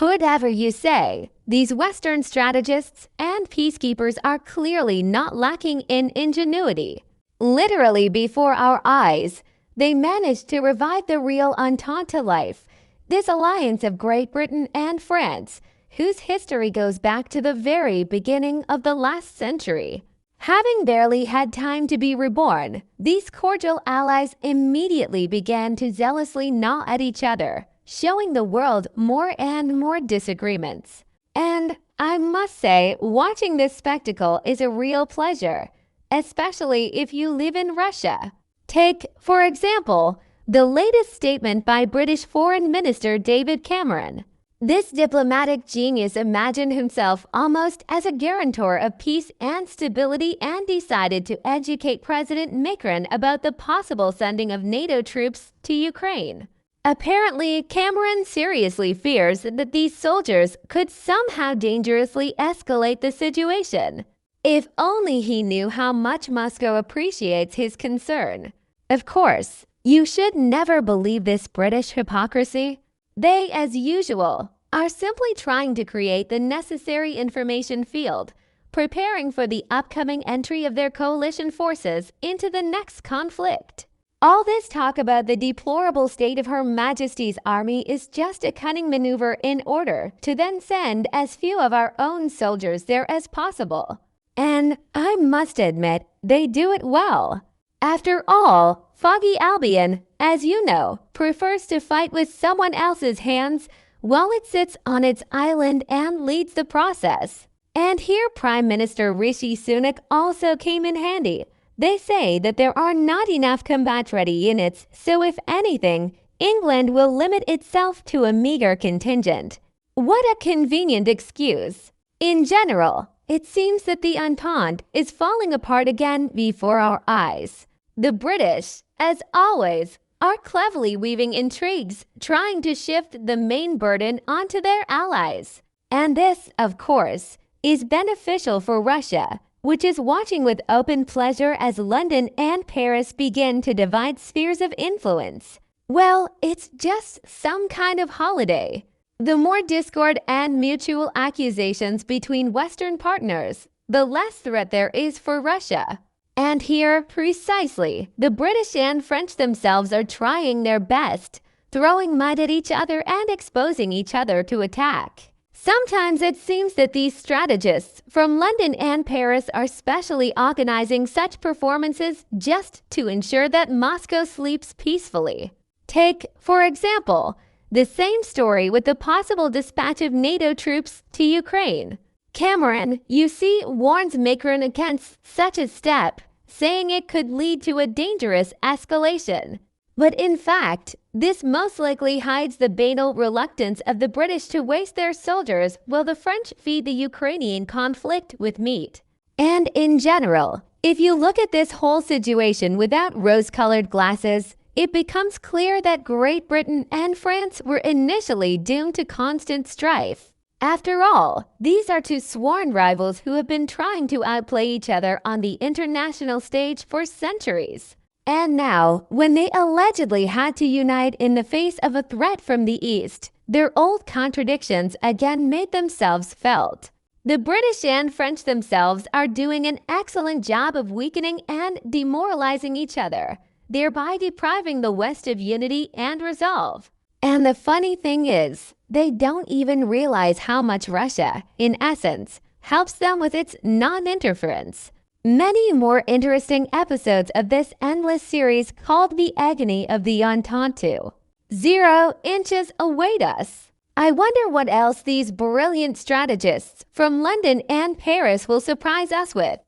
Whatever you say, these Western strategists and peacekeepers are clearly not lacking in ingenuity. Literally before our eyes, they managed to revive the real Entente to life, this alliance of Great Britain and France, whose history goes back to the very beginning of the last century. Having barely had time to be reborn, these cordial allies immediately began to zealously gnaw at each other, showing the world more and more disagreements. And I must say, watching this spectacle is a real pleasure, especially if you live in Russia. Take, for example, the latest statement by British Foreign Minister David Cameron. This diplomatic genius imagined himself almost as a guarantor of peace and stability and decided to educate President Macron about the possible sending of NATO troops to Ukraine. Apparently, Cameron seriously fears that these soldiers could somehow dangerously escalate the situation. If only he knew how much Moscow appreciates his concern. Of course, you should never believe this British hypocrisy. They, as usual, are simply trying to create the necessary information field, preparing for the upcoming entry of their coalition forces into the next conflict. All this talk about the deplorable state of Her Majesty's army is just a cunning maneuver in order to then send as few of our own soldiers there as possible. And I must admit, they do it well. After all, Foggy Albion, as you know, prefers to fight with someone else's hands while it sits on its island and leads the process. And here Prime Minister Rishi Sunak also came in handy. They say that there are not enough combat-ready units, so if anything, England will limit itself to a meager contingent. What a convenient excuse. In general, it seems that the Entente is falling apart again before our eyes. The British, as always, are cleverly weaving intrigues, trying to shift the main burden onto their allies. And this, of course, is beneficial for Russia, which is watching with open pleasure as London and Paris begin to divide spheres of influence. Well, it's just some kind of holiday. The more discord and mutual accusations between Western partners, the less threat there is for Russia. And here, precisely, the British and French themselves are trying their best, throwing mud at each other and exposing each other to attack. Sometimes it seems that these strategists from London and Paris are specially organizing such performances just to ensure that Moscow sleeps peacefully. Take, for example, the same story with the possible dispatch of NATO troops to Ukraine. Cameron, you see, warns Macron against such a step, saying it could lead to a dangerous escalation. But in fact, this most likely hides the banal reluctance of the British to waste their soldiers while the French feed the Ukrainian conflict with meat. And in general, if you look at this whole situation without rose-colored glasses, it becomes clear that Great Britain and France were initially doomed to constant strife. After all, these are two sworn rivals who have been trying to outplay each other on the international stage for centuries. And now, when they allegedly had to unite in the face of a threat from the East, their old contradictions again made themselves felt. The British and French themselves are doing an excellent job of weakening and demoralizing each other, thereby depriving the West of unity and resolve. And the funny thing is, they don't even realize how much Russia, in essence, helps them with its non-interference. Many more interesting episodes of this endless series called The Agony of the Entente 0 inches await us. I wonder what else these brilliant strategists from London and Paris will surprise us with.